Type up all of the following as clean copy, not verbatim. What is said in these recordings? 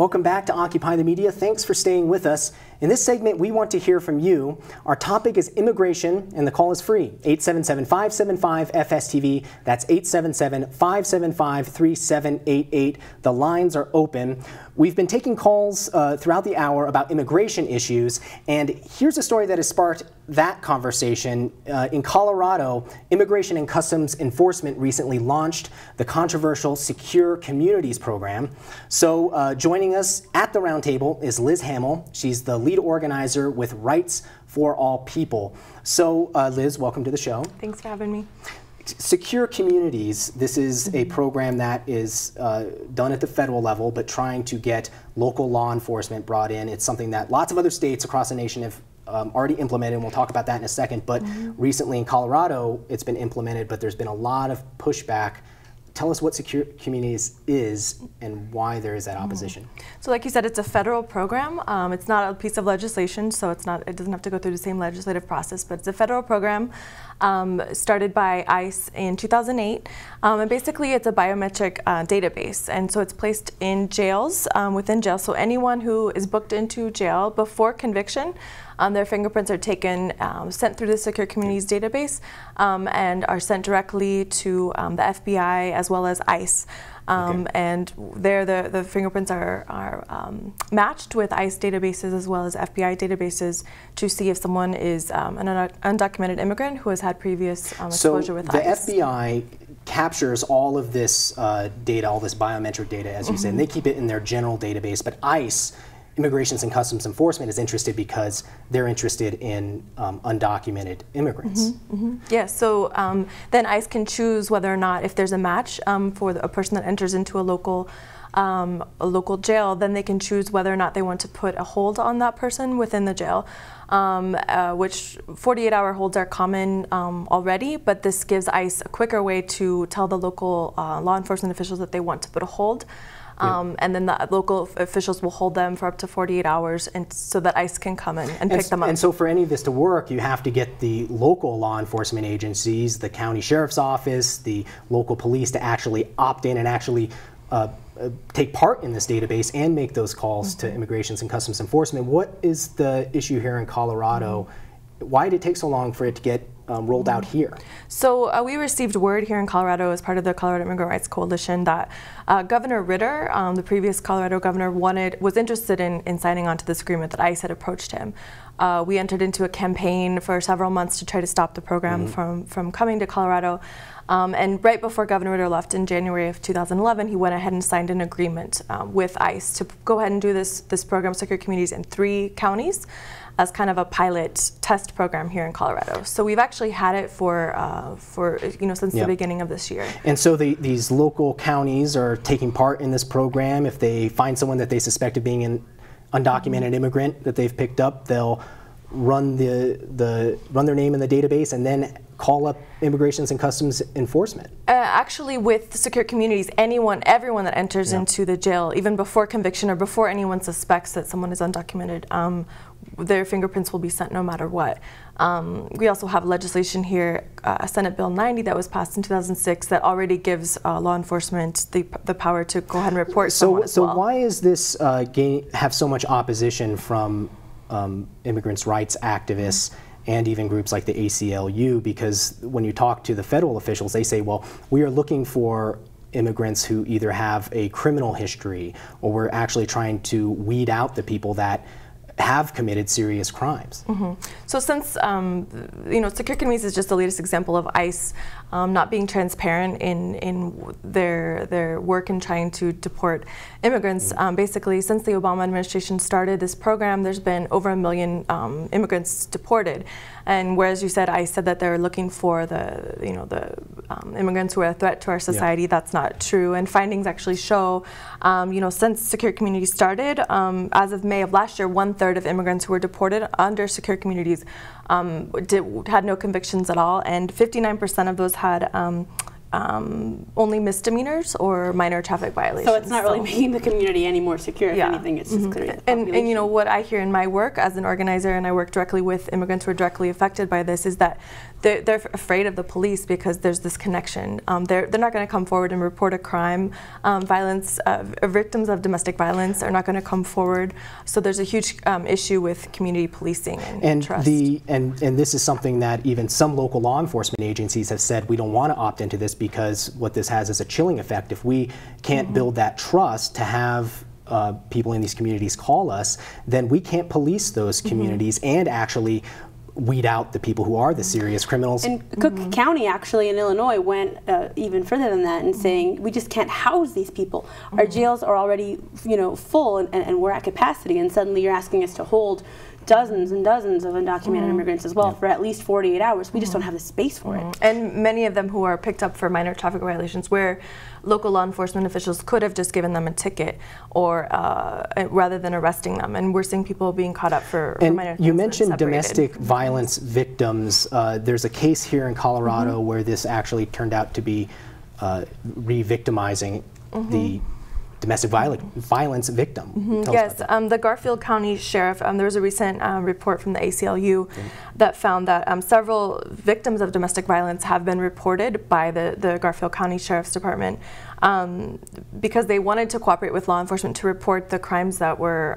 Welcome back to Occupy the Media. Thanks for staying with us. In this segment, we want to hear from you. Our topic is immigration, and the call is free. 877-575-FSTV. That's 877-575-3788. The lines are open. We've been taking calls throughout the hour about immigration issues, and here's a story that has sparked that conversation. In Colorado, Immigration and Customs Enforcement recently launched the controversial Secure Communities program. So joining us at the roundtable is Liz Hamill. She's the lead organizer with Rights for All People. So Liz, welcome to the show. Thanks for having me. Secure Communities, this is a program that is done at the federal level, but trying to get local law enforcement brought in. It's something that lots of other states across the nation have already implemented, and we'll talk about that in a second. But recently in Colorado, it's been implemented, but there's been a lot of pushback. Tell us what Secure Communities is and why there is that opposition. So like you said, it's a federal program. It's not a piece of legislation, so it doesn't have to go through the same legislative process, but it's a federal program started by ICE in 2008. And basically it's a biometric database. And so it's placed in jails, within jails. So anyone who is booked into jail before conviction, their fingerprints are taken, sent through the Secure Communities database, and are sent directly to the FBI as well as ICE. And there the fingerprints are matched with ICE databases as well as FBI databases to see if someone is an undocumented immigrant who has had previous exposure with ICE. So the FBI captures all of this data, all this biometric data, as you said, and they keep it in their general database, but ICE, Immigration and Customs Enforcement, is interested because they're interested in undocumented immigrants. Yes, so then ICE can choose whether or not, if there's a match for a person that enters into a local jail, then they can choose whether or not they want to put a hold on that person within the jail, which 48-hour holds are common already, but this gives ICE a quicker way to tell the local law enforcement officials that they want to put a hold. And then the local officials will hold them for up to 48 hours and so that ICE can come in and pick them up. And so for any of this to work, you have to get the local law enforcement agencies, the county sheriff's office, the local police to actually opt in and actually take part in this database and make those calls to Immigration and Customs Enforcement. What is the issue here in Colorado? Why did it take so long for it to get rolled out here? So we received word here in Colorado as part of the Colorado Immigrant Rights Coalition that Governor Ritter, the previous Colorado governor, was interested in signing on to this agreement, that ICE had approached him. We entered into a campaign for several months to try to stop the program from coming to Colorado. And right before Governor Ritter left in January of 2011, he went ahead and signed an agreement with ICE to go ahead and do this program, Secure Communities, in 3 counties as kind of a pilot test program here in Colorado. So we've actually had it for since the beginning of this year. And so these local counties are taking part in this program. If they find someone that they suspect of being an undocumented immigrant that they've picked up, they'll run run their name in the database and then call up Immigration and Customs Enforcement. Actually, with Secure Communities, everyone that enters into the jail, even before conviction or before anyone suspects that someone is undocumented, their fingerprints will be sent no matter what. We also have legislation here, Senate Bill 90 that was passed in 2006 that already gives law enforcement the power to go ahead and report someone as well. So why is this have so much opposition from immigrants' rights activists and even groups like the ACLU? Because when you talk to the federal officials, they say, well, we are looking for immigrants who either have a criminal history, or we're actually trying to weed out the people that have committed serious crimes. So since Secure Communities is just the latest example of ICE not being transparent in their work in trying to deport immigrants. Basically, since the Obama administration started this program, there's been over 1 million immigrants deported. And whereas you said, ICE said that they're looking for the immigrants who are a threat to our society, that's not true. And findings actually show, since Secure Communities started, as of May of last year, 1/3 of immigrants who were deported under Secure Communities had no convictions at all, and 59% of those had only misdemeanors or minor traffic violations. So it's not really making the community any more secure. If anything, it's just clearing the population. And what I hear in my work as an organizer, and I work directly with immigrants who are directly affected by this, is that they're afraid of the police because there's this connection. They're not going to come forward and report a crime. Victims of domestic violence are not going to come forward. So there's a huge issue with community policing and trust. And this is something that even some local law enforcement agencies have said, we don't want to opt into this because what this has is a chilling effect. If we can't build that trust to have people in these communities call us, then we can't police those communities and actually weed out the people who are the serious criminals. And Cook County actually in Illinois went even further than that and saying we just can't house these people. Our jails are already full and we're at capacity, and suddenly you're asking us to hold dozens and dozens of undocumented immigrants as well for at least 48 hours. We just don't have the space for it. And many of them who are picked up for minor traffic violations where local law enforcement officials could have just given them a ticket or rather than arresting them. And we're seeing people being caught up for minor things. You mentioned domestic violence victims. There's a case here in Colorado where this actually turned out to be re-victimizing the domestic violence victim. Yes, the Garfield County Sheriff, there was a recent report from the ACLU that found that several victims of domestic violence have been reported by the Garfield County Sheriff's Department because they wanted to cooperate with law enforcement to report the crimes that were,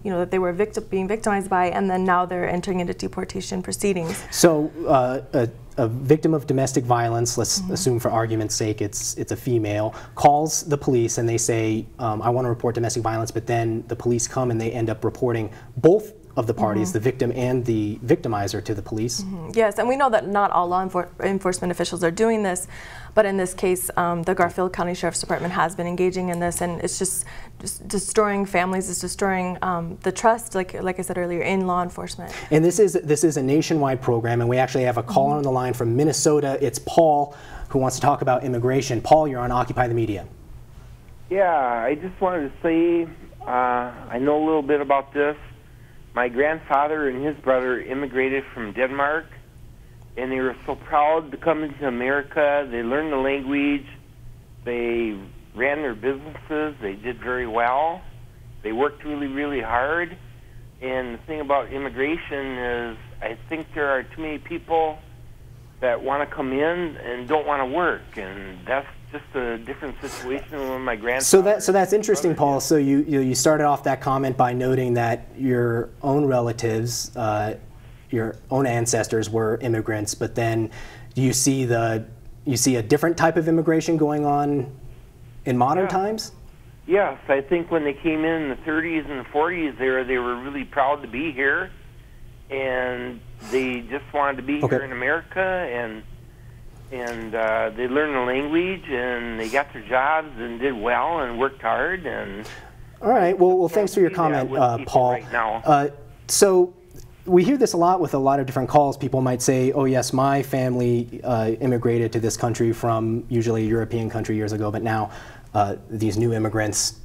that they were being victimized by, and then now they're entering into deportation proceedings. So a victim of domestic violence, let's assume for argument's sake it's a female, calls the police and they say, I want to report domestic violence, but then the police come and they end up reporting both of the parties, the victim and the victimizer, to the police. Yes, and we know that not all law enforcement officials are doing this, but in this case, the Garfield County Sheriff's Department has been engaging in this, and it's just destroying families, it's destroying the trust, like I said earlier, in law enforcement. And this is a nationwide program, and we actually have a caller on the line from Minnesota. It's Paul, who wants to talk about immigration. Paul, you're on Occupy the Media. Yeah, I just wanted to say I know a little bit about this. My grandfather and his brother immigrated from Denmark, and they were so proud to come into America. They learned the language. They ran their businesses. They did very well. They worked really, really hard. And the thing about immigration is I think there are too many people that want to come in and don't want to work, and that's just a different situation than my grandfather. So that's interesting, Paul. So you started off that comment by noting that your own relatives, your own ancestors were immigrants, but then you see a different type of immigration going on in modern times? Yes, I think when they came in the 30s and the 40s, they were really proud to be here, and they just wanted to be here in America, and they learned the language, and they got their jobs and did well and worked hard. And all right, well, thanks for your comment, Paul. Right now. So we hear this a lot with a lot of different calls. People might say, oh yes, my family immigrated to this country from usually a European country years ago, but now these new immigrants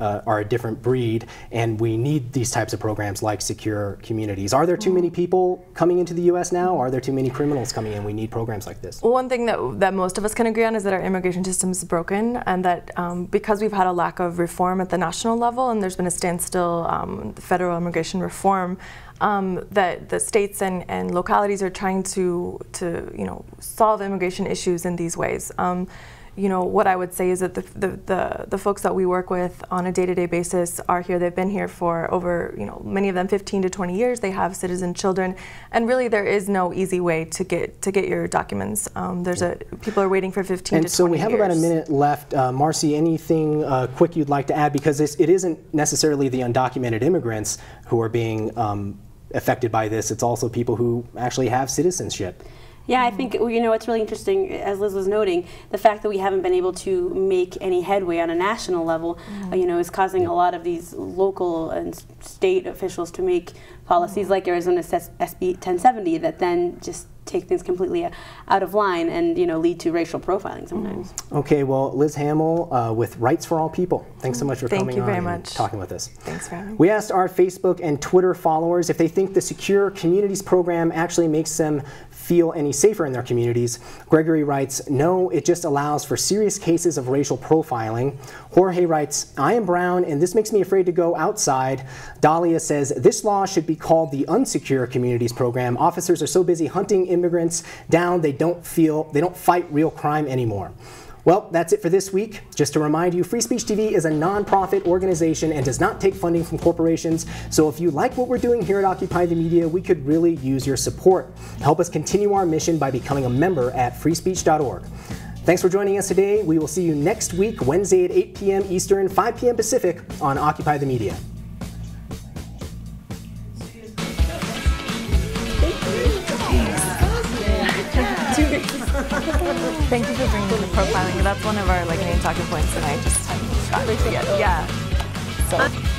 are a different breed, and we need these types of programs like Secure Communities. Are there too many people coming into the U.S. now? Are there too many criminals coming in? We need programs like this. Well, one thing that most of us can agree on is that our immigration system is broken, and that because we've had a lack of reform at the national level, and there's been a standstill federal immigration reform, that the states and localities are trying to solve immigration issues in these ways. What I would say is that the folks that we work with on a day-to-day basis are here. They've been here for over, many of them 15 to 20 years. They have citizen children, and really there is no easy way to get your documents. People are waiting for 15 to 20 years. And so we have about a minute left. Marcy, anything quick you'd like to add? Because it isn't necessarily the undocumented immigrants who are being affected by this. It's also people who actually have citizenship. Yeah, I think, it's really interesting, as Liz was noting, the fact that we haven't been able to make any headway on a national level, is causing a lot of these local and state officials to make policies like Arizona's SB 1070 that then just take things completely out of line and lead to racial profiling sometimes. Okay, well, Liz Hamill with Rights for All People, thanks so much for coming on and talking with us. Thanks for having me. We asked our Facebook and Twitter followers if they think the Secure Communities program actually makes them feel any safer in their communities. Gregory writes, no, it just allows for serious cases of racial profiling. Jorge writes, I am brown and this makes me afraid to go outside. Dahlia says, this law should be called the Unsecure Communities Program. Officers are so busy hunting immigrants down, they don't fight real crime anymore. Well, that's it for this week. Just to remind you, Free Speech TV is a nonprofit organization and does not take funding from corporations. So if you like what we're doing here at Occupy the Media, we could really use your support. Help us continue our mission by becoming a member at freespeech.org. Thanks for joining us today. We will see you next week, Wednesday at 8 p.m. Eastern, 5 p.m. Pacific on Occupy the Media. Thank you for bringing the profiling. That's one of our main talking points, and I just haven't gotten to yet. Yeah. So.